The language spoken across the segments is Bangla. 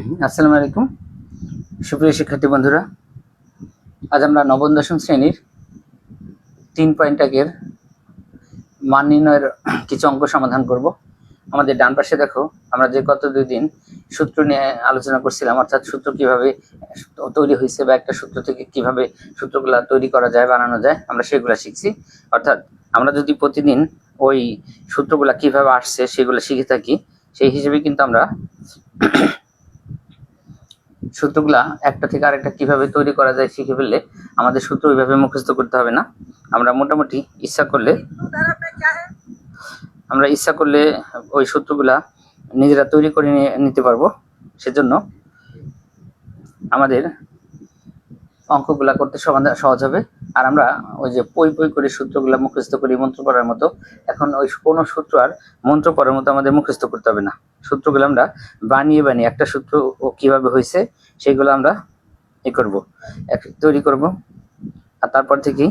আসসালামু আলাইকুম সুপ্রিয় শিক্ষার্থী বন্ধুরা, আজ আমরা নবম দশম শ্রেণীর 3.1 মান নির্ণয়ের কিছু অঙ্ক সমাধান করব। আমাদের ডান পাশে দেখো, আমরা যে গত 2 দিন সূত্র নিয়ে আলোচনা করছিলাম, অর্থাৎ সূত্র কিভাবে তৈরি হয়েছে বা একটা সূত্র থেকে কিভাবে সূত্রগুলা তৈরি করা যায়, বানানো যায়, আমরা সেগুলা শিখছি। অর্থাৎ আমরা যদি প্রতিদিন ওই সূত্রগুলা কিভাবে আসছে সেগুলো শিখে থাকি, সেই হিসেবে কিন্তু আমরা সূত্রগুলা একটা থেকে আরেকটা কিভাবে তৈরি করা যায় শিখে ফেললে আমাদের সূত্র ওইভাবে মুখস্থ করতে হবে না। আমরা মোটামুটি ইচ্ছা করলে ওই সূত্রগুলা নিজেরা তৈরি করে নিতে পারবো। সেজন্য আমাদের অঙ্কগুলা করতে সহজ হবে। আর আমরা ওই যে পই করে সূত্রগুলা মুখস্থ করি মন্ত্র পড়ার মতো, এখন ওই কোনো সূত্র আর মন্ত্র পড়ার মতো আমাদের মুখস্থ করতে হবে না। সূত্রগুলো আমরা বানিয়ে একটা সূত্র কিভাবে হয়েছে সেগুলো আমরা তৈরি করব। আর তারপর থেকেই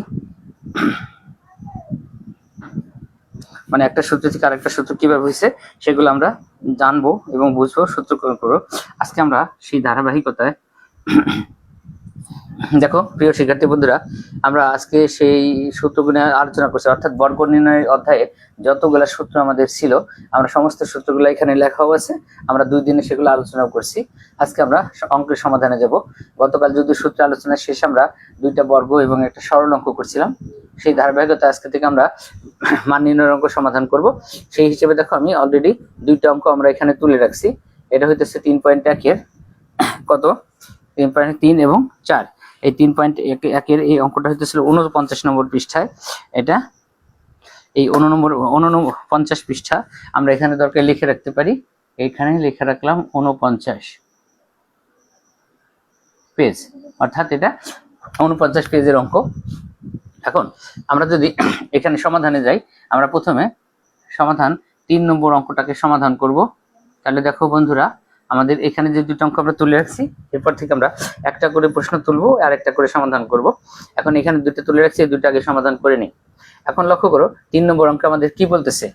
মানে একটা সূত্র থেকে আরেকটা সূত্র কিভাবে হয়েছে সেগুলো আমরা জানবো এবং বুঝবো, সূত্রকরণ করবো। আজকে আমরা সেই ধারাবাহিকতায় দেখো প্রিয় শিক্ষার্থী বন্ধুরা, আমরা আজকে সেই সূত্রগুলো আলোচনা করছি, অর্থাৎ বর্গ নির্ণয়ের অধ্যায়ে যতগুলা সূত্র আমাদের ছিল আমরা সমস্ত সূত্রগুলো এখানে লেখাও আছে। আমরা 2 দিনে সেগুলো আলোচনাও করছি। আজকে আমরা অঙ্কের সমাধানে যাব। গতকাল যদি সূত্র আলোচনা শেষে আমরা 2টা বর্গ এবং একটা সরল অঙ্ক করছিলাম, সেই ধারাবাহিকতা আজকে থেকে আমরা মান নির্ণয়ের অঙ্ক সমাধান করব। সেই হিসেবে দেখো আমি অলরেডি 2টা অঙ্ক আমরা এখানে তুলে রাখছি। এটা হইতেছে 3.1 এর কত 3.3 এবং 4। এই 3.1 এর এই অঙ্কটা হইতেছিল 49 নম্বর পৃষ্ঠায়। এটা এই 49 পৃষ্ঠা আমরা এখানে দরকার লিখে রাখতে পারি। এইখানে লিখে রাখলাম 49 পেজ, অর্থাৎ এটা 49 পেজের অঙ্ক। এখন আমরা যদি এখানে সমাধানে যাই, আমরা প্রথমে সমাধান 3 নম্বর অঙ্কটাকে সমাধান করব। তাহলে দেখো বন্ধুরা, আমাদের এখানে যে 2টা অঙ্ক আমরা তুলে রাখছি, এরপর থেকে আমরা একটা করে প্রশ্ন তুলবো আর একটা করে সমাধান করব। এখন এখানে 2টা তুলে রাখছি, এই 2টা আগে সমাধান করে নিই। এখন লক্ষ্য করো 3 নম্বর অঙ্কে আমাদের কি বলতেছে,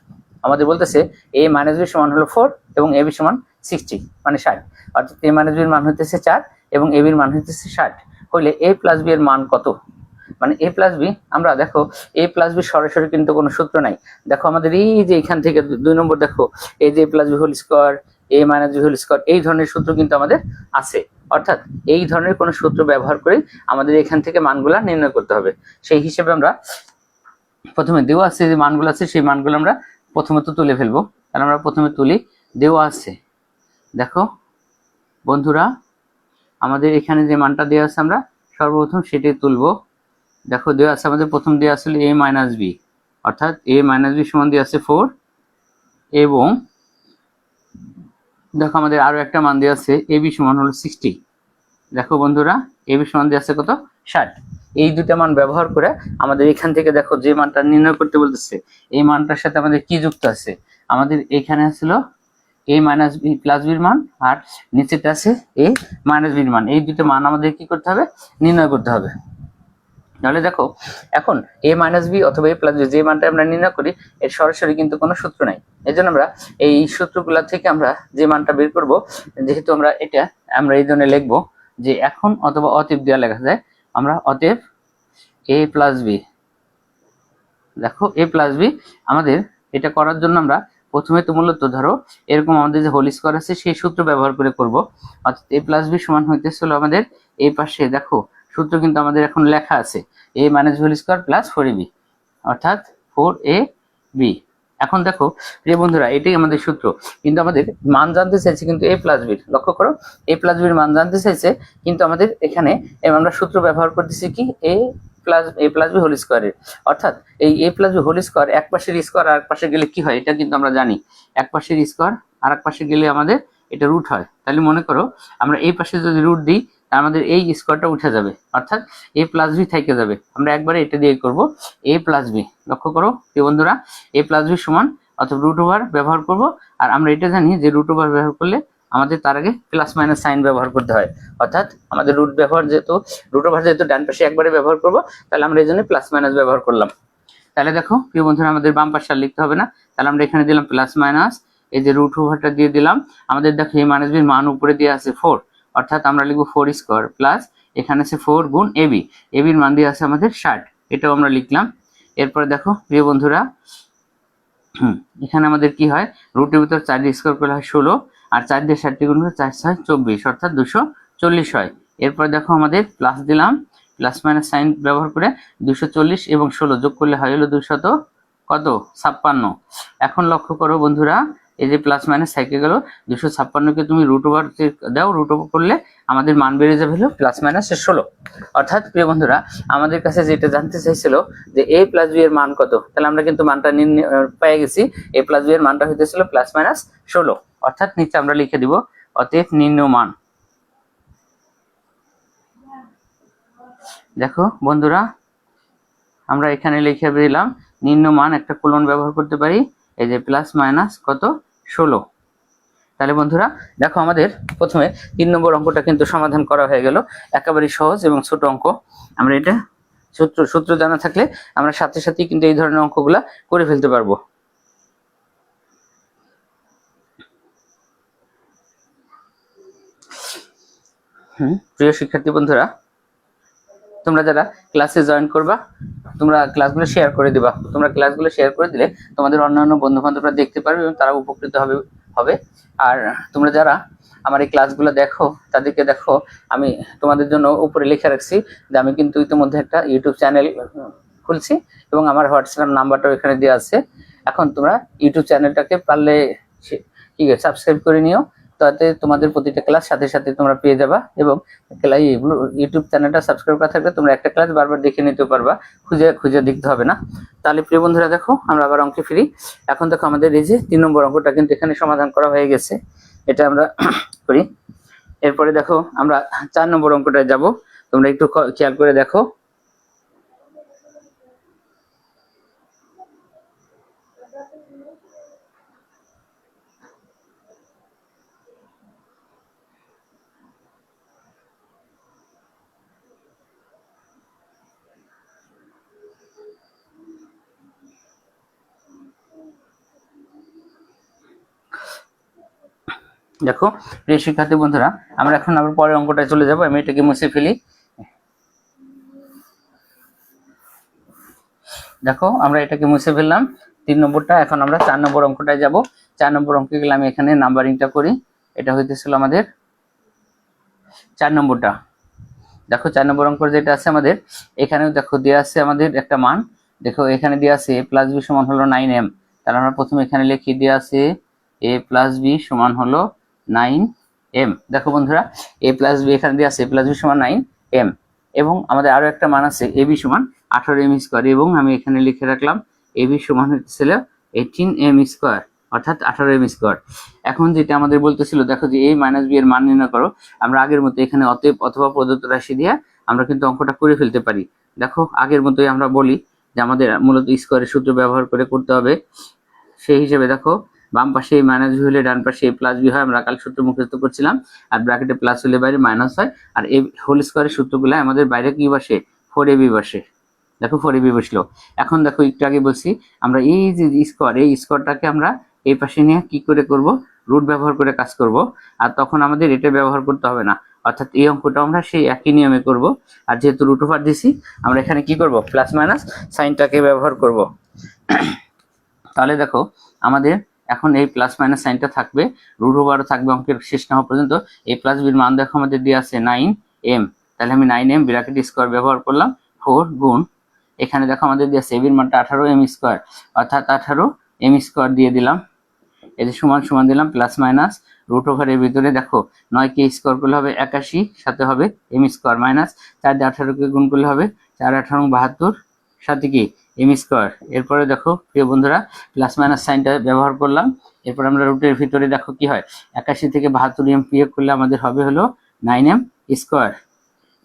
আমাদের বলতেছে a - b সমান হলো 4 এবং ab সমান 60 মানে 60, অর্থাৎ a - b এর মান হইতেছে 4 এবং ab এর মান হইতেছে 60 হইলে a + b এর মান কত। মানে a + b, আমরা দেখো a + b সরাসরি কিন্তু কোনো সূত্র নাই। দেখো আমাদের এই যে এখান থেকে 2 নম্বর দেখো, এই যে a + b whole square, a - b whole square, এই ধরনের সূত্র কিন্তু আমাদের আছে। অর্থাৎ এই ধরনের কোনো সূত্র ব্যবহার করে আমাদের এখান থেকে মানগুলা নির্ণয় করতে হবে। সেই হিসেবে আমরা প্রথমে দেওয়া আছে যে মানগুলো আছে, সেই মানগুলো আমরা প্রথমে তো তুলে ফেলবো। তাহলে আমরা প্রথমে তুলি, দেওয়া আছে দেখো বন্ধুরা, আমাদের এখানে যে মানটা দেওয়া আছে আমরা সর্বপ্রথম সেটাই তুলবো। দেখো দেওয়া আছে আমাদের প্রথম দেওয়া আছে a - b, অর্থাৎ a - b সমান দেওয়া আছে 4 এবং দেখো আমাদের আরো একটা মান দেওয়া আছে ab সমান হলো 60। দেখো বন্ধুরা, ab সমান দেওয়া আছে কত 60। এই 2টা মান ব্যবহার করে আমাদের এখান থেকে দেখো যে মানটা নির্ণয় করতে বলতেছে, এই মানটার সাথে আমাদের কি যুক্ত আছে, আমাদের এখানে ছিল a - b + b এর মান আর নিচেটা আছে a - b এর মান। এই 2টা মান আমাদের কি করতে হবে, নির্ণয় করতে হবে। তাহলে দেখো এখন a - b অথবা a + b যে মানটা আমরা নির্ণয় করি, এর সরাসরি কিন্তু কোনো সূত্র নাই। এজন্য আমরা এই সূত্রগুলা থেকে আমরা যে মানটা বের করব, যেহেতু আমরা এই জন্য লিখবো যে এখন অথবা অতএব দেওয়া লেখা যায়, আমরা অতএব a + b, দেখো a + b আমাদের এটা করার জন্য আমরা প্রথমে তো মূলত ধরো এরকম আমাদের যে হোল স্কয়ার আছে সেই সূত্র ব্যবহার করে করব। অর্থাৎ a + b সমান হইতেছিল আমাদের এই পাশে দেখো সূত্র কিন্তু আমাদের এখন লেখা আছে a - b whole square + 4ab, অর্থাৎ 4ab। এখন দেখো প্রিয় বন্ধুরা, এটাই আমাদের সূত্র, কিন্তু আমাদের মান জানতে চাইছে কিন্তু a + b। লক্ষ্য করো a + b এর মান জানতে চাইছে, কিন্তু আমাদের এখানে আমরা সূত্র ব্যবহার করতেছি কি a + b হোল স্কয়ারের। অর্থাৎ এই a + b হোল স্কয়ার এক পাশের স্কয়ার আর এক পাশে গেলে কি হয় এটা কিন্তু আমরা জানি, এক পাশের স্কয়ার আর এক পাশে গেলে আমাদের এটা রুট হয়। তাহলে মনে করো আমরা এই পাশে যদি রুট দিই, আমাদের এই স্কয়ারটা উঠে যাবে, অর্থাৎ a + b থেকে যাবে। আমরা একবারে এটা দিয়ে করব a + b। লক্ষ্য করো প্রিয় বন্ধুরা, a + b সমান অথবা √ ব্যবহার করব। আর আমরা এটা জানি যে √ ব্যবহার করলে আমাদের তার আগে প্লাস মাইনাস সাইন ব্যবহার করতে হয়। অর্থাৎ আমাদের √ যেহেতু ডান পাশে একবারে ব্যবহার করব, তাহলে আমরা এই জন্য প্লাস মাইনাস ব্যবহার করলাম। তাহলে দেখো প্রিয় বন্ধুরা, আমাদের বাম পাশে আর লিখতে হবে না। তাহলে আমরা এখানে দিলাম প্লাস মাইনাস এই যে রুট ওভারটা দিয়ে দিলাম। আমাদের দেখো a মাইনাস বির মান উপরে দিয়ে আছে 4, অর্থাৎ আমরা লিখবো 4 স্কোয়ার প্লাস এখানে আছে 4 গুণ এবি, এবির মান দিয়ে আছে আমাদের 60, এটাও আমরা লিখলাম। এরপরে দেখো প্রিয় বন্ধুরা, এখানে আমাদের কি হয়, রুটের ভিতর 4 দিয়ে স্কোয়ার করলে হয় 16, আর 4 দিয়ে 60 গুণ করলে 4 6 24, অর্থাৎ 240 হয়। এরপর দেখো আমাদের প্লাস দিলাম, প্লাস মাইনাস সাইন ব্যবহার করে 240 এবং 16 যোগ করলে হয় হলো 256। এখন লক্ষ্য করো বন্ধুরা, এই যে প্লাস মাইনাস থেকে গেল, 256কে তুমি রুট ওভার দাও, রুট ওভার করলে আমাদের মান বেড়ে যাবে হলো প্লাস মাইনাস 16। অর্থাৎ প্রিয় বন্ধুরা, আমাদের কাছে যেটা জানতে চাইছিল যে a প্লাস b এর মান কত, তাহলে আমরা কিন্তু মানটা পেয়ে গেছি। a প্লাস b এর মানটা হইতেছিল প্লাস মাইনাস 16, অর্থাৎ নিচে আমরা লিখে দিব অতএব নির্ণয় মান। দেখো বন্ধুরা, আমরা এখানে লিখে দিলাম নির্ণয় মান, একটা কোলন ব্যবহার করতে পারি, এই যে প্লাস মাইনাস কত 16। তাহলে বন্ধুরা দেখো, আমাদের প্রথমে 3 নম্বর অঙ্কটা কিন্তু সমাধান করা হয়ে গেল, একেবারে সহজ এবং ছোট অঙ্ক। আমরা এটা সূত্র জানা থাকলে আমরা সাথে সাথেই কিন্তু এই ধরনের অঙ্কগুলা করে ফেলতে পারবো। প্রিয় শিক্ষার্থী বন্ধুরা, তোমরা যারা ক্লাসে জয়েন করবা, তোমরা ক্লাসগুলো শেয়ার করে দিবা। তোমরা ক্লাসগুলো শেয়ার করে দিলে তোমাদের অন্যান্য বন্ধু বান্ধবরা দেখতে পারবে এবং তারা উপকৃত হবে। আর তোমরা যারা আমার এই ক্লাসগুলো দেখো, তাদেরকে দেখো, আমি তোমাদের জন্য উপরে লিখে রাখছি যে আমি কিন্তু ইতিমধ্যে একটা ইউটিউব চ্যানেল খুলছি এবং আমার হোয়াটসঅ্যাপ নাম্বারটাও এখানে দেওয়া আছে। এখন তোমরা ইউটিউব চ্যানেলটাকে পারলে কি সাবস্ক্রাইব করে নিও, তাতে তোমাদের প্রতিটা ক্লাস সাথে সাথে তোমরা পেয়ে যাবা। এবং ইউটিউব চ্যানেলটা সাবস্ক্রাইব করা থাকলে তোমরা একটা ক্লাস বারবার দেখে নিতে পারবা, খুঁজে দেখতে হবে না। তাহলে প্রিয় বন্ধুরা দেখো, আমরা আবার অঙ্কে ফিরি। এখন দেখো আমাদের এই যে 3 নম্বর অঙ্কটা কিন্তু এখানে সমাধান করা হয়ে গেছে, এটা আমরা করি। এরপরে দেখো আমরা 4 নম্বর অঙ্কটায় যাব, তোমরা একটু খেয়াল করে দেখো। দেখো প্রিয় শিক্ষার্থী বন্ধুরা, আমরা এখন আবার পরের অঙ্কটায় চলে যাব। আমি এটাকে মুছে ফেলি। দেখো আমরা এটাকে মুছে ফেললাম 3 নম্বরটা। এখন আমরা 4 নম্বর অঙ্কটায় যাব। 4 নম্বর অঙ্কে গেলে আমি এখানে নাম্বারিংটা করি। এটা হইতেছিল আমাদের 4 নম্বরটা। দেখো 4 নম্বর অঙ্ক যেটা আছে আমাদের, এখানেও দেখো দেওয়া আছে আমাদের একটা মান। দেখো এখানে দেওয়া আছে a প্লাস b সমান হলো 9m। তাহলে আমরা প্রথমে এখানে লিখি দেওয়া আছে a প্লাস b সমান হলো 9m। দেখো বন্ধুরা, a প্লাস b এখানে দেওয়া আছে a প্লাস b সমান 9m, এবং আমাদের আরো একটা মান আছে ab সমান 18m স্কোয়ার, এবং আমি এখানে লিখে রাখলাম ab সমান হচ্ছিল 18m স্কোয়ার, অর্থাৎ 18m স্কোয়ার। এখন যেটা আমাদের বলতেছিল, দেখো যে a মাইনাস b এর মান নির্ণয় করো। আমরা আগের মতো এখানে অতএব অথবা প্রদত্ত রাশি দিয়ে আমরা কিন্তু অঙ্কটা করে ফেলতে পারি। দেখো আগের মতোই আমরা বলি যে আমাদের মূলত স্কোয়ারের সূত্র ব্যবহার করে করতে হবে। সেই হিসেবে দেখো, বাম পাশে মাইনাস বি হলে ডান পাশে প্লাস বি হয়, আমরা কাল সূত্র মুখস্থ করছিলাম। আর ব্র্যাকেটে প্লাস হলে বাইরে মাইনাস হয়, আর এই হোল স্কোয়ারের সূত্রগুলো আমাদের বাইরে কি বসে, 4ab বসে। দেখো 4ab বসলো। এখন দেখো একটু আগে বলছি, আমরা এই যে স্কোয়ার, এই স্কোয়ারটাকে আমরা এই পাশে নিয়ে কি করে করব, রুট ব্যবহার করে কাজ করব। আর তখন আমাদের এটা ব্যবহার করতে হবে না, অর্থাৎ এই অঙ্কটা আমরা সেই একই নিয়মে করব। আর যেহেতু রুট ওভার দিছি, আমরা এখানে কি করব, প্লাস মাইনাস সাইনটাকে ব্যবহার করব। তাহলে দেখো আমাদের এখন এই প্লাস মাইনাস সাইনটা থাকবে, রুট ওভারও থাকবে অঙ্কের শেষ না হওয়া পর্যন্ত। এই প্লাস বির মান দেখো আমাদের দিয়ে আছে 9m, তাহলে আমি 9m ব্র্যাকেট স্কোয়ার ব্যবহার করলাম, 4 গুণ এখানে দেখো আমাদের দিয়ে আছে এর মানটা 18m স্কোয়ার, অর্থাৎ 18m স্কোয়ার দিয়ে দিলাম। এই যে সমান সমান দিলাম, প্লাস মাইনাস রুট ওভারের ভিতরে দেখো 9কে স্কোয়ার করলে হবে 81, সাথে হবে m স্কোয়ার, মাইনাস 4 দিয়ে 18কে গুণ করলে হবে 4 18 72, সাথে কি m স্কোয়ার। এরপরে দেখো প্রিয় বন্ধুরা, প্লাস মাইনাস সাইনটা ব্যবহার করলাম। এরপর আমরা রুটের ভিতরে দেখো কি হয়, 81 থেকে 72m বিয়োগ করলে আমাদের হবে হলো 9m স্কোয়ার।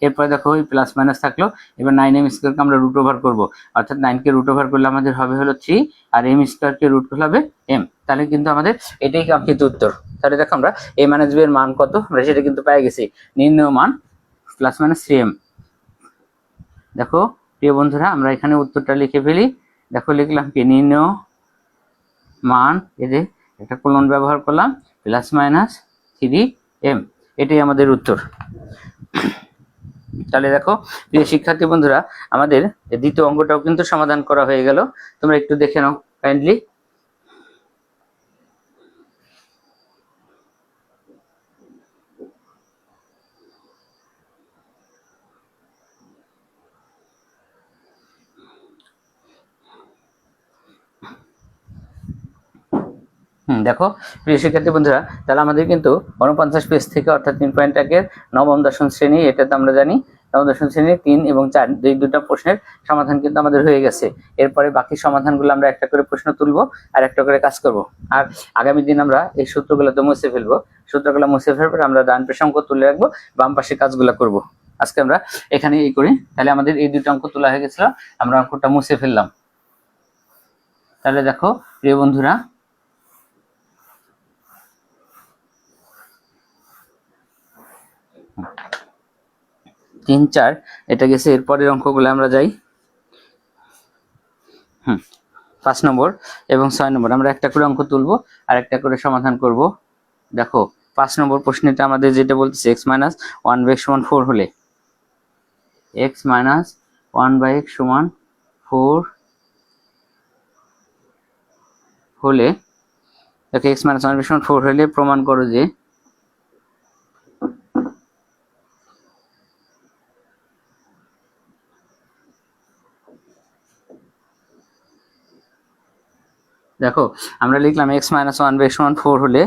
এরপরে দেখো ওই প্লাস মাইনাস থাকলো, এবার 9m স্কোয়ারকে আমরা রুট ওভার করবো, অর্থাৎ 9কে রুট ওভার করলে আমাদের হবে হলো 3, আর m স্কোয়ারকে রুট করলে হবে m। তাহলে কিন্তু আমাদের এটাই কাঙ্ক্ষিত উত্তর। তাহলে দেখো আমরা a মাইনাস b এর মান কত, আমরা সেটা কিন্তু পেয়ে গেছি, নির্ণয় মান প্লাস মাইনাস 3m। দেখো প্রিয় বন্ধুরা, আমরা এখানে উত্তরটা লিখে ফেলি। দেখো লিখলাম কি, নির্ণয় মান, এই যে একটা কোলন ব্যবহার করলাম, প্লাস মাইনাস 3m, এটাই আমাদের উত্তর। তাহলে দেখো প্রিয় শিক্ষার্থী বন্ধুরা, আমাদের দ্বিতীয় অঙ্কটাও কিন্তু সমাধান করা হয়ে গেল। তোমরা একটু দেখে নাও কাইন্ডলি। দেখো প্রিয় শিক্ষার্থী বন্ধুরা, তাহলে আমাদের কিন্তু 49 পেজ থেকে অর্থাৎ 3.1 নবম দশম শ্রেণী, এটা তো আমরা জানি নবম দশম শ্রেণীর 3 এবং 4 এই দুটো প্রশ্নের সমাধান কিন্তু আমাদের হয়ে গেছে। এরপরে বাকি সমাধানগুলো আমরা একটা করে প্রশ্ন তুলবো আর একটা করে কাজ করব। আর আগামী দিন আমরা এই সূত্রগুলো তো মুছে ফেলবো, সূত্রগুলো মুছে ফেলার পরে আমরা ডান পাশে অঙ্ক তুলে রাখবো, বাম পাশে কাজগুলো করব। আজকে আমরা এখানে এই করি। তাহলে আমাদের এই দুটো অঙ্ক তোলা হয়ে গেছিল, আমরা অঙ্কটা মুছে ফেললাম। তাহলে দেখো প্রিয় বন্ধুরা, 3, 4 এটা গেছে। এরপরের অঙ্কগুলো আমরা যাই। 5 নম্বর এবং 6 নম্বর আমরা একটা করে অঙ্ক তুলবো আর একটা করে সমাধান করব। দেখো 5 নম্বর প্রশ্নটা আমাদের যেটা বলতেছে x - 1/x = 4 হলে, x - 1/x = 4 হলে, দেখো x - 1/x = 4 হলে প্রমাণ করো যে দেখো আমরা লিখলাম x - 1/x = 4 হলে,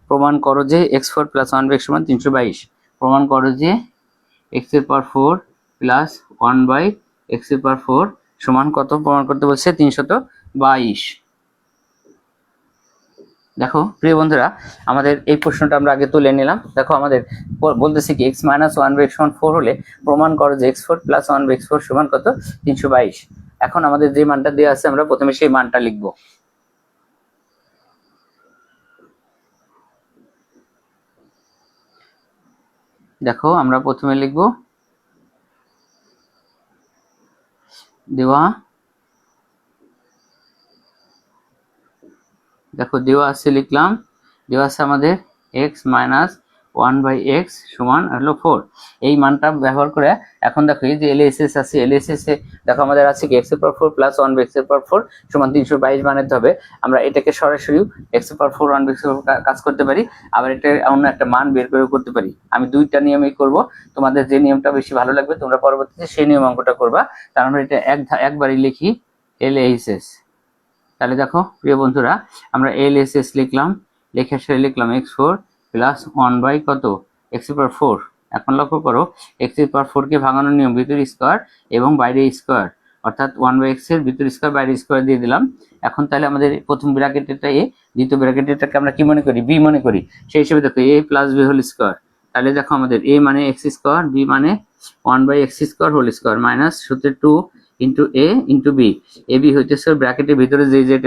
প্রমাণ করো যে x4 + 1/x = 322। প্রমাণ করো যে x এর পাওয়ার 4 প্লাস 1/x এর পাওয়ার 4 সমান কত প্রমাণ করতে বলছে? 322। দেখো প্রিয় বন্ধুরা, আমাদের এই প্রশ্নটা আমরা আগে তুলে নিলাম। দেখো আমাদের বলতেছে কি x - 1/x = 4 হলে প্রমাণ করো যে x4 + 1/x সমান কত? 322। এখন আমাদের যে মানটা দেওয়া আছে আমরা প্রথমে সেই মানটা লিখব। দেখো আমরা প্রথমে লিখব দেওয়া, দেখো দেওয়া আছে লিখলাম, দেওয়া আছে আমাদের x - 1/x সমান হলো 4। এই মানটা ব্যবহার করে এখন দেখো এই যে LHS আছে, LHS এ দেখো আমাদের আছে কি x এর পাওয়ার 4 প্লাস 1/x এর পাওয়ার 4 সমান 322 বানাতে হবে। আমরা এটাকে সরাসরি x এর পাওয়ার 4 1/x এর কাজ করতে পারি, আবার এটা অন্য একটা মান বের করে করতে পারি। আমি দুইটা নিয়মেই করব, তোমাদের যে নিয়মটা বেশি ভালো লাগবে তোমরা পরবর্তীতে সেই নিয়ম অঙ্কটা করবা। তার আমরা এটা একবারই লিখি LHS। তাহলে দেখো প্রিয় বন্ধুরা, আমরা LHS লিখলাম, লেখার শেষে লিখলাম x4 প্লাস 1 কত? x এর পাওয়ার 4। এখন লক্ষ্য করো x এর পাওয়ার 4 কে ভাঙানোর নিয়ম ভিতরে স্কয়ার এবং বাইরে স্কয়ার, অর্থাৎ 1/x এর ভিতরে স্কয়ার বাইরে স্কয়ার দিয়ে দিলাম। এখন তাহলে আমাদের প্রথম ব্র্যাকেটটা a, দ্বিতীয় ব্র্যাকেটটাকে আমরা কি মনে করি? b মনে করি। সেই হিসেবে দেখো a plus b whole square. তাহলে দেখো আমাদের a মানে x স্কয়ার, b মানে 1/x square whole square minus সূত্রে 2 into a into b। A B হইতেছে ব্র্যাকেটের ভিতরে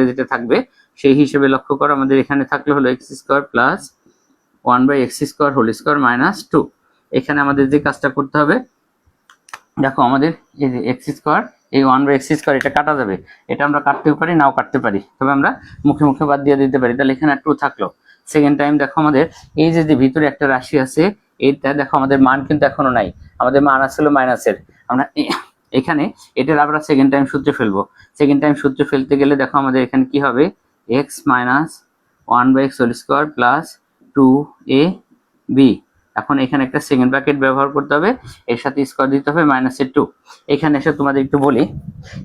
যেটা থাকবে সেই হিসেবে লক্ষ্য করো আমাদের এখানে থাকলে হলো x square plus 1/x square whole square minus 2। এখানে আমাদের যে কাজটা করতে হবে, দেখো আমাদের এই যে x স্কয়ার, এই 1/x স্কয়ার এটা কাটা যাবে, এটা আমরা কাটতেও পারি নাও কাটতে পারি, তবে আমরা মুখে মুখে বাদ দিয়ে দিতে পারি। তাহলে এখানে 2 থাকলো। সেকেন্ড টাইম দেখো আমাদের এই যে ভিতরে একটা রাশি আছে, এইটা দেখো আমাদের মান কিন্তু এখনো নাই, আমাদের মান আসলে মাইনাসের। আমরা এখানে এটার আমরা সেকেন্ড টাইম সূত্রে ফেলবো। সেকেন্ড টাইম সূত্রে ফেলতে গেলে দেখো আমাদের এখানে কি হবে? x - 1/x whole square plus 2ab। এখন এখানে একটা সেকেন্ড ব্র্যাকেট ব্যবহার করতে হবে, এর সাথে স্কয়ার দিতে হবে -2। এখানে এসে তোমাদের একটু বলি,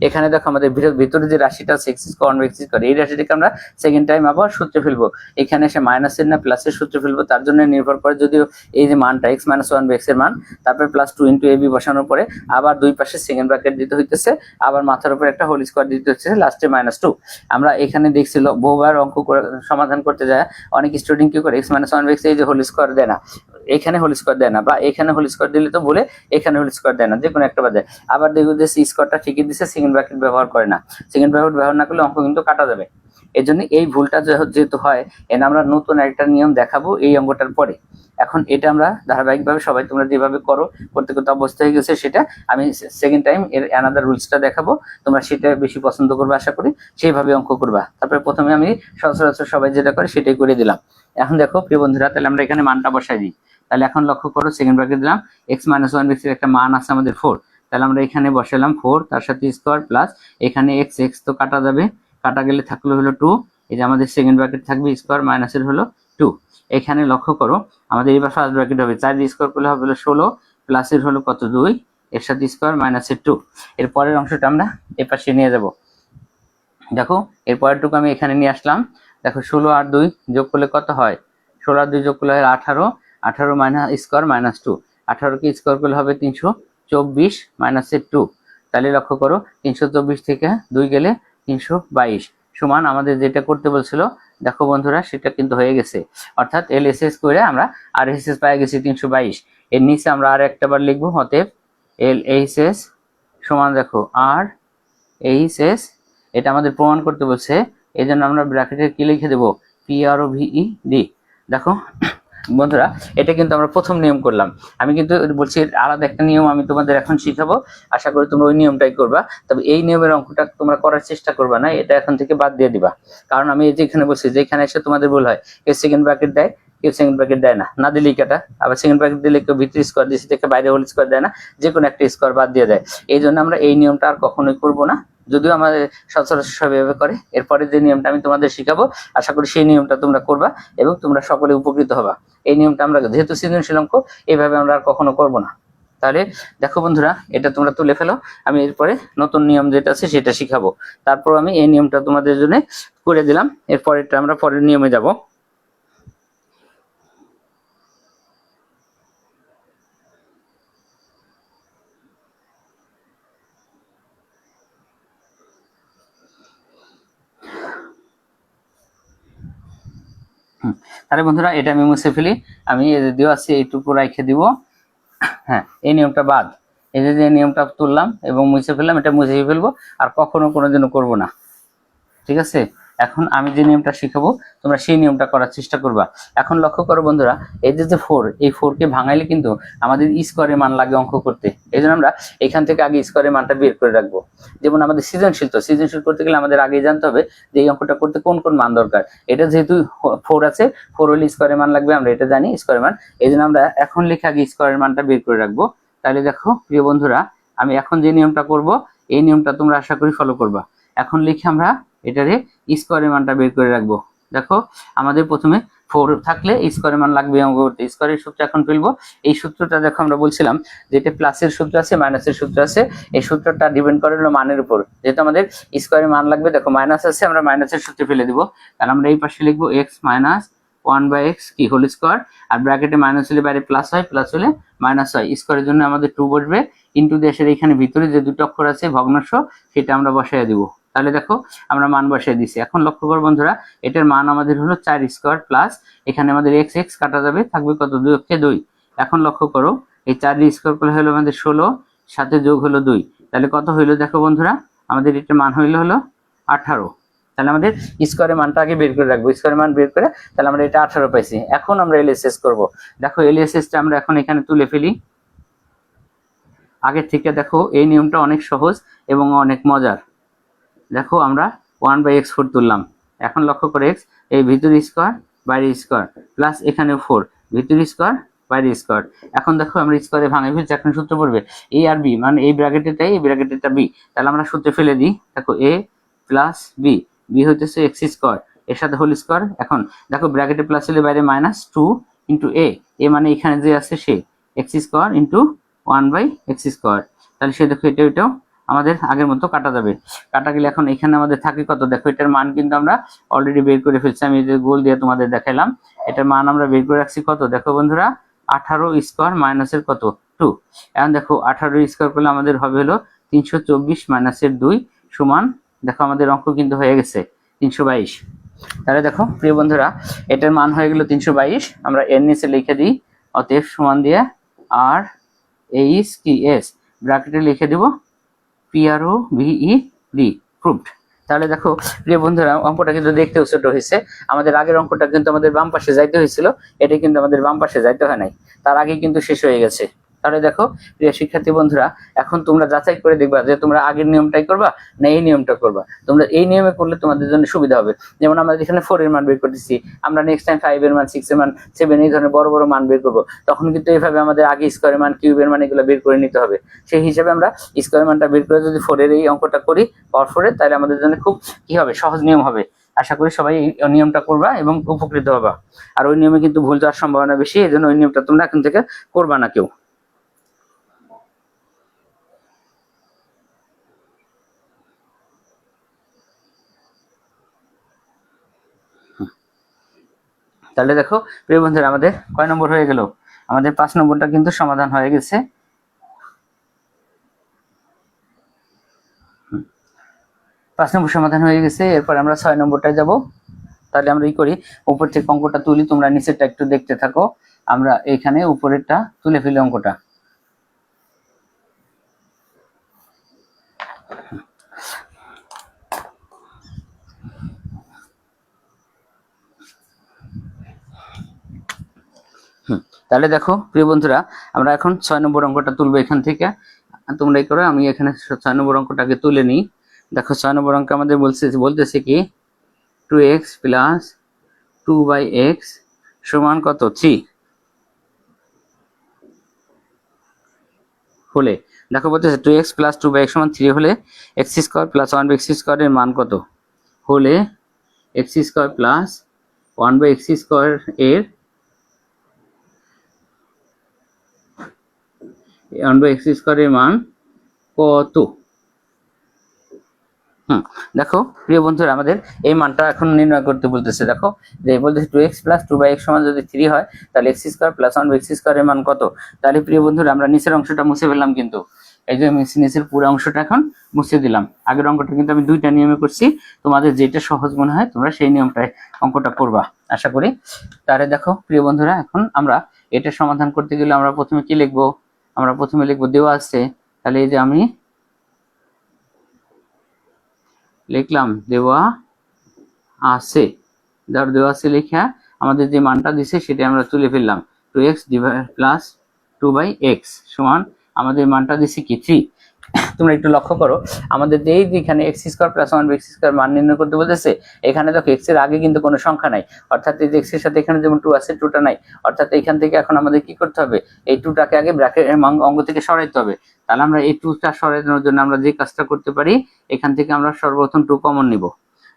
এখানে দেখো আমাদের ভিতরে যে রাশিটা আছে x স্কয়ার 1/x স্কয়ার, এই রাশিটাকে আমরা সেকেন্ড টাইম আবার সূত্রে ফেলবো। এখানে এসে মাইনাসের না প্লাসের সূত্রে ফেলবো, তার জন্য নির্ভর করে যদিও এই যে মানটা x - 1/x এর মান, তারপরে প্লাস 2 ইন্টু ab বসানোর পরে আবার দুই পাশে সেকেন্ড ব্র্যাকেট দিতে হইতেছে, আবার মাথার উপর একটা হোল স্কয়ার দিতে হচ্ছে, লাস্টে -2। আমরা এখানে দেখছিল বহুবার অঙ্ক সমাধান করতে যায় অনেক স্টুডেন্ট কি করে x - 1/x এই যে হোল স্কয়ার দেয় না, এখানে হোল স্কয়ার দেয় না, বা এখানে হোল স্কয়ার দিলে তো বলে এখানে হোল স্কয়ার দেয় না, যে কোনো একটা বাদ দেয়। আবার দেখো যে স্কয়ারটা ঠিকই দিছে, সেকেন্ড ব্র্যাকেট ব্যবহার করে না। সেকেন্ড ব্র্যাকেট ব্যবহার না করলে অঙ্ক কিন্তু কাটা যাবে। এই জন্য এই ভুলটা যেহেতু হয়, এনে আমরা নতুন একটা নিয়ম দেখাবো এই অঙ্কটার পরে। এখন এটা আমরা ধারাবাহিকভাবে সবাই তোমরা যেভাবে করতে করতে অবস্থা হয়ে গেছে, সেটা আমি সেকেন্ড টাইম এর অ্যানাদার রুলসটা দেখাবো, তোমরা সেটা বেশি পছন্দ করবে আশা করি, সেইভাবে অঙ্ক করবা। তারপরে প্রথমে আমি সচরাচর সবাই যেটা করে সেটাই করে দিলাম। এখন দেখো প্রিয় বন্ধুরা, তাহলে আমরা এখানে মানটা বসাই দিই। তাহলে এখন লক্ষ্য করো, সেকেন্ড ব্র্যাকেট দিলাম, এক্স মাইনাস ওয়ান এর একটা মান আছে আমাদের 4, তাহলে আমরা এখানে বসালাম 4, তার সাথে স্কোয়ার প্লাস এখানে এক্স, এক্স তো কাটা যাবে, কাটা গেলে থাকলো হলো 2, এই যে আমাদের সেকেন্ড ব্র্যাকেট থাকবে স্কোয়ার মাইনাসের হলো 2। এখানে লক্ষ্য করো আমাদের এবার ফার্স্ট ব্র্যাকেট হবে 4 স্কোয়ার করলে হবে হলো 16, প্লাসের হলো কত 2, এর সাথে স্কোয়ার মাইনাসের 2। এর পরের অংশটা আমরা এ পাশে নিয়ে যাব। দেখো এর পরেরটুকু আমি এখানে নিয়ে আসলাম। দেখো 16 আর 2 যোগ করলে কত হয়, 16 আর 2 যোগ করলে হয় 18, 18 মাইনাস স্কোয়ার মাইনাস 2, 18 কে স্কোয়ার করলে হবে 324 মাইনাসের 2। তাহলে লক্ষ্য করো 324 থেকে 2 গেলে 322 সমান আমাদের যেটা করতে বলছিল, দেখো বন্ধুরা সেটা কিন্তু হয়ে গেছে। অর্থাৎ এলএসএস করে আমরা আর এসএস পেয়ে গেছি 322। এর নিচে আমরা আর একটা বার লিখবো, অতএব এলএসএস সমান দেখো আর এইচএস, এটা আমাদের প্রমাণ করতে বলছে, এই জন্য আমরা ব্র্যাকেটে কি লিখে দেবো, PROVED। দেখো বন্ধুরা, এটা কিন্তু আমরা প্রথম নিয়ম করলাম। আমি কিন্তু বলছি আলাদা একটা নিয়ম আমি তোমাদের এখন শিখাবো, আশা করি তোমরা ওই নিয়মটাই করবা। তবে এই নিয়মের অঙ্কটা তোমরা করার চেষ্টা করবা না, এটা এখন থেকে বাদ দিয়ে দিবা। কারণ আমি এই যে এখানে বলছি, যেখানে এসে তোমাদের ভুল হয়, কেউ সেকেন্ড ব্র্যাকেট দেয়, কেউ সেকেন্ড ব্র্যাকেট দেয় না, না দিলেই কাটা, আবার সেকেন্ড ব্র্যাকেট দিলে কেউ ভিতরে স্কোয়ার দিয়েছে থেকে বাইরে হোল স্কোয়ার দেয় না, যে কোনো একটা স্কোয়ার বাদ দিয়ে দেয়। এই জন্য আমরা এই নিয়মটা আর কখনোই করবো না, যদিও আমাদের সচরাচর সবাই এভাবে করে। এরপরে যে নিয়মটা আমি তোমাদের শিখাবো, আশা করি সেই নিয়মটা তোমরা করবা এবং তোমরা সকলে উপকৃত হবা। এই নিয়মটা আমরা যেহেতু সৃজনশীল অঙ্ক, এইভাবে আমরা আর কখনো করবো না। তাহলে দেখো বন্ধুরা, এটা তোমরা তুলে ফেলো, আমি এরপরে নতুন নিয়ম যেটা আছে সেটা শিখাবো। তারপর আমি এই নিয়মটা তোমাদের জন্য করে দিলাম, এরপরেরটা আমরা পরের নিয়মে যাব। তাহলে বন্ধুরা, এটা আমি মুছে ফেলি, আমি যদিও আছে এইটুকু রেখে দিব। হ্যাঁ, এই নিয়মটা বাদ, এই যে নিয়মটা তুললাম এবং মুছে ফেললাম, এটা মুছে ফেলবো, আর কখনো কোনোদিনও করবো না, ঠিক আছে? এখন আমি যে নিয়মটা শিখাবো তোমরা সেই নিয়মটা করার চেষ্টা করবা। এখন লক্ষ্য করো বন্ধুরা, এই যে 4, এই 4 কে ভাঙাইলে কিন্তু আমাদের স্কোয়ারের মান লাগে অঙ্ক করতে। এই জন্য আমরা এখান থেকে আগে স্কোয়ারের মানটা বের করে রাখবো। যেমন আমাদের সৃজনশীল, তো সৃজনশীল করতে গেলে আমাদের আগে জানতে হবে যে এই অঙ্কটা করতে কোন কোন মান দরকার। এটা যেহেতু 4 আছে, 4 হলে স্কোয়ারের মান লাগবে, আমরা এটা জানি স্কোয়ারের মান। এই জন্য আমরা এখন লিখে আগে স্কোয়ারের মানটা বের করে রাখবো। তাহলে দেখো প্রিয় বন্ধুরা, আমি এখন যে নিয়মটা করব, এই নিয়মটা তোমরা আশা করি ফলো করবা। এখন লিখে আমরা এটারে স্কোয়ারের মানটা বের করে রাখবো। দেখো আমাদের প্রথমে 4 থাকলে স্কোয়ারের মান লাগবে অঙ্ক করতে। স্কোয়ারের সূত্র এখন ফেলবো। এই সূত্রটা দেখো আমরা বলছিলাম যে এটা প্লাসের সূত্র আছে, মাইনাসের সূত্র আছে। এই সূত্রটা ডিপেন্ড করে হলো মানের উপর। যেহেতু আমাদের স্কোয়ারের মান লাগবে, দেখো মাইনাস আছে, আমরা মাইনাসের সূত্রে ফেলে দিব। তাহলে আমরা এই পাশে লিখবো এক্স মাইনাস 1/x কি হোল স্কোয়ার, আর ব্র্যাকেটে মাইনাস হলে বাইরে প্লাস হয়, প্লাস হলে মাইনাস হয়। স্কোয়ারের জন্য আমাদের 2 বসবে, ইন্টু দেশের এখানে ভিতরে যে দুটো অক্ষর আছে ভগ্নাংশ, সেটা আমরা বসাই দিব। তাহলে দেখো আমরা মান বসাই দিছি। এখন লক্ষ্য করো বন্ধুরা, এটার মান আমাদের হলো 4 স্কোয়ার প্লাস এখানে আমাদের এক্স, এক্স কাটা যাবে, থাকবে কত 2 অক্ষে 2। এখন লক্ষ্য করো এই 4 স্কোয়ার করলে হলো আমাদের 16, সাথে যোগ হলো 2, তাহলে কত হইলো দেখো বন্ধুরা, আমাদের এটার মান হইলো 18। তাহলে আমাদের স্কোয়ারের মানটা আগে বের করে রাখবো। স্কোয়ারের মান বের করে তাহলে আমরা এটা 18 পাইছি। এখন আমরা এলএসএস করব। দেখো এলএসএসটা আমরা এখন এখানে তুলে ফেলি আগের থেকে। দেখো এই নিয়মটা অনেক সহজ এবং অনেক মজার। দেখো আমরা 1/x4 তুললাম। এখন লক্ষ্য করে এক্স, এই ভিতরে স্কোয়ার বাইরে স্কোয়ার প্লাস এখানে 4, ভিতরে স্কোয়ার বাইরে স্কোয়ার। এখন দেখো আমরা স্কোয়ারে ভাঙাই ফেলছি। এখন সূত্র পড়বে এ আর বি, মানে এই ব্র্যাকেটেরটাই এই ব্র্যাকেটেরটা বি। তাহলে আমরা সূত্রে ফেলে দিই। দেখো এ প্লাস বি, বি হইতেছে এক্স স্কোয়ার, এর সাথে হোল স্কোয়ার। এখন দেখো ব্র্যাকেটে প্লাস হলে বাইরে মাইনাস 2 ইন্টু এ, এ মানে এখানে যে আছে সে, x square into 1/x square. তাহলে সে দেখো এটাও আমাদের আগের মতো কাটা যাবে। কাটা গেলে এখন এখানে আমাদের থাকে কত, দেখো এটার মান কিন্তু আমরা অলরেডি বের করে ফেলছি। আমি যে গোল দিয়ে তোমাদের দেখাইলাম, এটার মান আমরা বের করে রাখছি কত, দেখো বন্ধুরা 18 স্কোয়ার মাইনাসের কত 2। এখন দেখো 18 স্কোয়ার করলে আমাদের হবে হলো 324 মাইনাসের 2 সমান, দেখো আমাদের অঙ্ক কিন্তু হয়ে গেছে 322। তাহলে দেখো প্রিয় বন্ধুরা, এটার মান হয়ে গেল 322। আমরা এর নিচে লিখে দিই অতএব সমান দিয়ে আর এইচ কি এস ব্র্যাকেটে লিখে দিব PROVED, প্রুভড। তাহলে দেখো প্রিয় বন্ধুরা, অঙ্কটা কিন্তু দেখতেও ছোট হয়েছে। আমাদের আগের অঙ্কটা কিন্তু আমাদের বাম পাশে যাইতে হয়েছিল, এটা কিন্তু আমাদের বাম পাশে যাইতে হয় নাই, তার আগে কিন্তু শেষ হয়ে গেছে। তাহলে দেখো প্রিয় শিক্ষার্থী বন্ধুরা, এখন তোমরা যাচাই করে দেখবা যে তোমরা আগের নিয়মটাই করবা না এই নিয়মটা করবা। তোমরা এই নিয়মে করলে তোমাদের জন্য সুবিধা হবে। যেমন আমরা এখানে 4 এর মান বের করতেছি, আমরা নেক্সট টাইম 5 এর মান, 6 এর মান, 7 এই ধরনের বড় বড় মান বের করবো, তখন কিন্তু এইভাবে আমাদের আগে স্কোয়ারের মান, কিউবের মান এগুলো বের করে নিতে হবে। সেই হিসাবে আমরা স্কোয়ার মানটা বের করে যদি 4 এর এই অঙ্কটা করি পাওয়ার 4 এর, তাহলে আমাদের জন্য খুব কি হবে, সহজ নিয়ম হবে। আশা করি সবাই এই নিয়মটা করবা এবং উপকৃত হবা। আর ওই নিয়মে কিন্তু ভুল যাওয়ার সম্ভাবনা বেশি, এই জন্য ওই নিয়মটা তোমরা এখন থেকে করবা না কেউ। তাহলে দেখো প্রিয় বন্ধুরা, আমাদের কয় নম্বর হয়ে গেল? আমাদের 5 নম্বরটা কিন্তু সমাধান হয়ে গেছে। 5 নম্বর সমাধান হয়ে গেছে। এরপর আমরা 6 নম্বরটায় যাব। তাহলে আমরা এই করি, উপর থেকে অঙ্কটা তুলি, তোমরা নিচেরটা একটু দেখতে থাকো। আমরা এখানে উপরেরটা তুলে ফেলি অঙ্কটা। তাহলে দেখো প্রিয় বন্ধুরা, আমরা এখন 6 নম্বর অঙ্কটা তুলবো এখান থেকে। তোমরা এই করো, আমি এখানে 6 নম্বর অঙ্কটাকে তুলে নিই। দেখো 6 নম্বর অঙ্ক আমাদের বলতেছে কি 2x প্লাস 2/x সমান কত 3 হলে, দেখো বলতেছে 2x প্লাস 2/x সমান 3 হলে x স্কোয়ার প্লাস 1/x স্কোয়ারের মান কত হলে x square plus 1/x square এর 1/x স্কোয়ারের মান কত। দেখো প্রিয় বন্ধুরা, আমাদের এই মানটা এখন নির্ণয় করতে বলতেছে। দেখো যে বলতেছে 2x প্লাস 2/x সমান যদি 3 হয়, তাহলে x স্কোয়ার প্লাস 1/x স্কোয়ারের মান কত। তাহলে প্রিয় বন্ধুরা, আমরা নিচের অংশটা মুছে ফেললাম, কিন্তু এই যে নিচের পুরো অংশটা এখন মুছে দিলাম। আগের অঙ্কটা কিন্তু আমি 2টা নিয়মে করছি, তোমাদের যেটা সহজ মনে হয় তোমরা সেই নিয়মটায় অঙ্কটা করবা আশা করি। তাহলে দেখো প্রিয় বন্ধুরা, এখন আমরা এটা সমাধান করতে গেলে আমরা প্রথমে কি লিখবো? আমরা প্রথমে লিখবো দেওয়া আছে, তাহলে এই যে আমি লিখলাম দেওয়া আছে, দেওয়া আছে লেখা আমাদের যে মানটা দিছে সেটা আমরা তুলে ফেললাম। 2x প্লাস 2/x সমান আমাদের মানটা দিছে কি 3। তোমরা একটু লক্ষ্য করো, আমাদের এখানে x square plus 1/x square মান নির্ণয় করতে বলতেছে। এখানে দেখো x এর আগে কিন্তু কোনো সংখ্যা নাই, অর্থাৎ এই যে x এর সাথে এখানে যেমন 2 আছে, 2টা নাই, অর্থাৎ এখান থেকে এখন আমাদের কি করতে হবে, এই 2টাকে আগে ব্র্যাকেট অঙ্ক থেকে সরাইতে হবে। তাহলে আমরা এই 2টা সরানোর জন্য আমরা যে কাজটা করতে পারি, এখান থেকে আমরা সর্বপ্রথম 2 কমন নিব।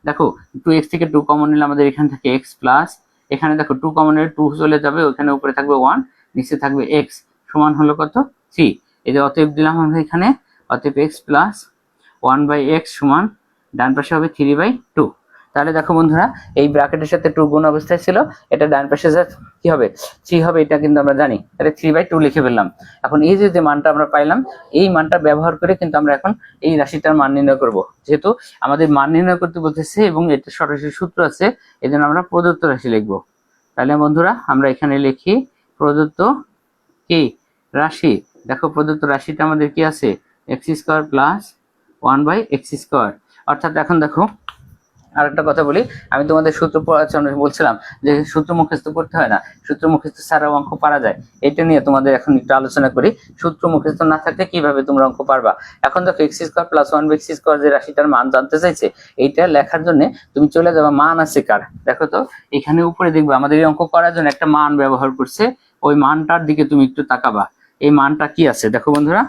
দেখো 2x থেকে 2 কমন নিলে আমাদের এখান থেকে x প্লাস, এখানে দেখো 2 কমনের 2 চলে যাবে, ওখানে উপরে থাকবে 1, নিচে থাকবে x সমান হলো কত 3। এই যে অতএব দিলাম আমরা এখানে, অতএব x প্লাস 1/x সমান ডান পাশে হবে 3/2। তাহলে দেখো বন্ধুরা, এই ব্র্যাকেটের সাথে 2 গুণ অবস্থায় ছিল, এটা ডান পাশে কি হবে 3 হবে, এটা কিন্তু আমরা জানি। তাহলে 3/2 লিখে ফেললাম। এখন এই যে মানটা আমরা পাইলাম, এই মানটা ব্যবহার করে কিন্তু আমরা এখন এই রাশিটার মান নির্ণয় করব। যেহেতু আমাদের মান নির্ণয় করতে বলতেছে এবং এটা সরাসরি সূত্র আছে, এই জন্য আমরা প্রদত্ত রাশি লিখব। তাহলে বন্ধুরা, আমরা এখানে লিখি প্রদত্ত কি রাশি। দেখো প্রদত্ত রাশিটা আমাদের কি আছে, x square plus 1/x square. অর্থাৎ এখন দেখো আরেকটা কথা বলি, আমি তোমাদের সূত্র বলছিলাম যে সূত্র মুখস্থ করতে হয় না, সূত্র মুখস্থ ছাড়াও অঙ্ক পারা যায়। এটা নিয়ে তোমাদের এখন একটু আলোচনা করি, সূত্র মুখস্থ না থাকলে কিভাবে তোমরা অঙ্ক পারবা। এখন দেখো x square plus 1/x square যে রাশিটার মান জানতে চাইছে, এইটা লেখার জন্য তুমি চলে যাবা মান আছে কার। দেখো তো এখানে উপরে দেখবে আমাদের এই অঙ্ক করার জন্য একটা মান ব্যবহার করছে, ওই মানটার দিকে তুমি একটু তাকাবা। এই মানটা কি আছে দেখো বন্ধুরা,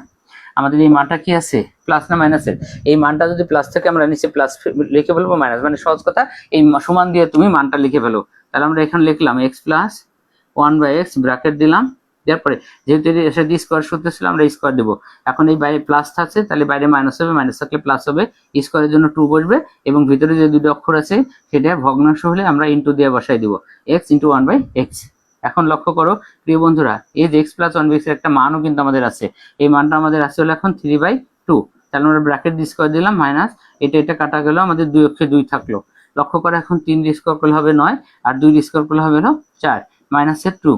আমাদের এই মানটা কি আছে, প্লাস না মাইনাসের। এই মানটা যদি প্লাস থাকে আমরা নিচে প্লাস লিখে ফেলবো, মাইনাস মানে সহজ কথা এই সমান দিয়ে তুমি মানটা লিখে ফেলো। তাহলে আমরা এখানে লিখলাম x প্লাস 1/x ব্র্যাকেট দিলাম, তারপরে যেহেতু এসে স্কোয়ার সূত্র ছিল আমরা স্কোয়ার দেবো। এখন এই বাইরে প্লাস থাকছে, তাহলে বাইরে মাইনাস হবে, মাইনাস থাকলে প্লাস হবে, স্কোয়ারের জন্য 2 বসবে এবং ভিতরে যে দুটো অক্ষর আছে সেটা ভগ্নাংশ হলে আমরা ইন্টু দিয়ে বসাই দিব, x ইন্টু 1/x। এখন লক্ষ্য করো প্রিয় বন্ধুরা, এই যে x প্লাস 1/x এর একটা মানও কিন্তু আমাদের আছে, এই মানটা আমাদের আছে হলো এখন 3/2। তাহলে আমরা ব্র্যাকেট দিয়ে স্কোয়ার দিলাম, মাইনাস এটা কাটা গেল, আমাদের 2 অক্ষে 2 থাকলো। লক্ষ্য করে এখন 3 দিয়ে স্কোয়ার করলে হবে 9, আর 2 দিয়ে স্কোয়ার করলে হবে 4 মাইনাসের 2।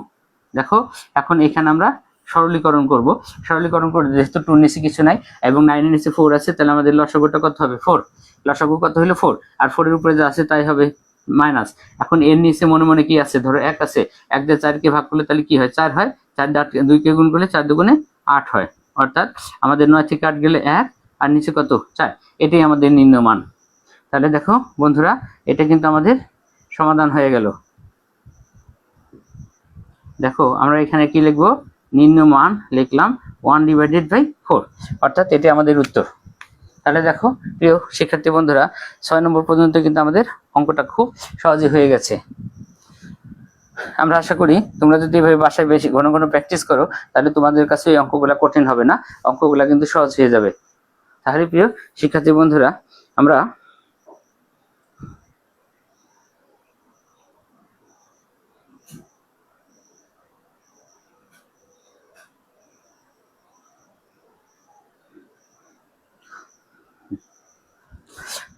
দেখো এখন এখানে আমরা সরলীকরণ করব। সরলীকরণ করে যেহেতু 2 নিচে কিছু নাই এবং 9 এর নিচে 4 আছে, তাহলে আমাদের লসাগুটা কত হবে 4। লসাগু কত হলো 4, আর 4 এর উপরে যা আছে তাই হবে মাইনাস। এখন এর নিচে মনে মনে কি আছে, ধরো 1 আছে, 1 দিয়ে 4 কে ভাগ করলে তাহলে কি হয় 4 হয়, 4 দিয়ে 2 কে গুণ করলে 4 দুগুণে 8 হয়। অর্থাৎ আমাদের 9 থেকে 8 গেলে 1, আর নিচে কত 4, এটাই আমাদের নির্ণয় মান। তাহলে দেখো বন্ধুরা, এটা কিন্তু আমাদের সমাধান হয়ে গেল। দেখো আমরা এখানে কি লিখবো, নির্ণয় মান লিখলাম 1/4, অর্থাৎ এটা আমাদের উত্তর। তাহলে দেখো প্রিয় শিক্ষার্থী বন্ধুরা, 6 নম্বর পর্যন্ত কিন্তু আমাদের অঙ্কটা খুব সহজে হয়ে গেছে। আমরা আশা করি তোমরা যদি এভাবে বাসায় বেশি ঘন ঘন প্র্যাকটিস করো, তাহলে তোমাদের কাছে এই অঙ্কগুলা কঠিন হবে না, অঙ্কগুলা কিন্তু সহজ হয়ে যাবে। তাহলে প্রিয় শিক্ষার্থী বন্ধুরা, আমরা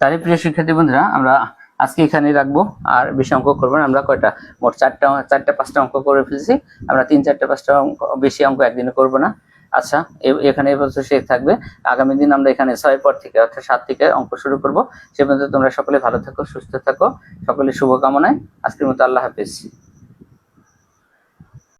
তাহলে প্রিয় শিক্ষার্থী বন্ধুরা, আমরা আজকে এখানে রাখবো, আর বেশি অঙ্ক করবো না। আমরা কয়টা মোট 4টা 5টা অঙ্ক করে ফেলছি। আমরা 3-4-5টা অঙ্ক, বেশি অঙ্ক একদিনে করবো না। আচ্ছা, এখানে এবছর শেষ থাকবে। আগামী দিন আমরা এখানে 6 পর থেকে অর্থাৎ 7 থেকে অঙ্ক শুরু করব। সে পর্যন্ত তোমরা সকলে ভালো থাকো, সুস্থ থাকো, সকলে শুভকামনায়। আজকের মতো আল্লাহ হাফেজ।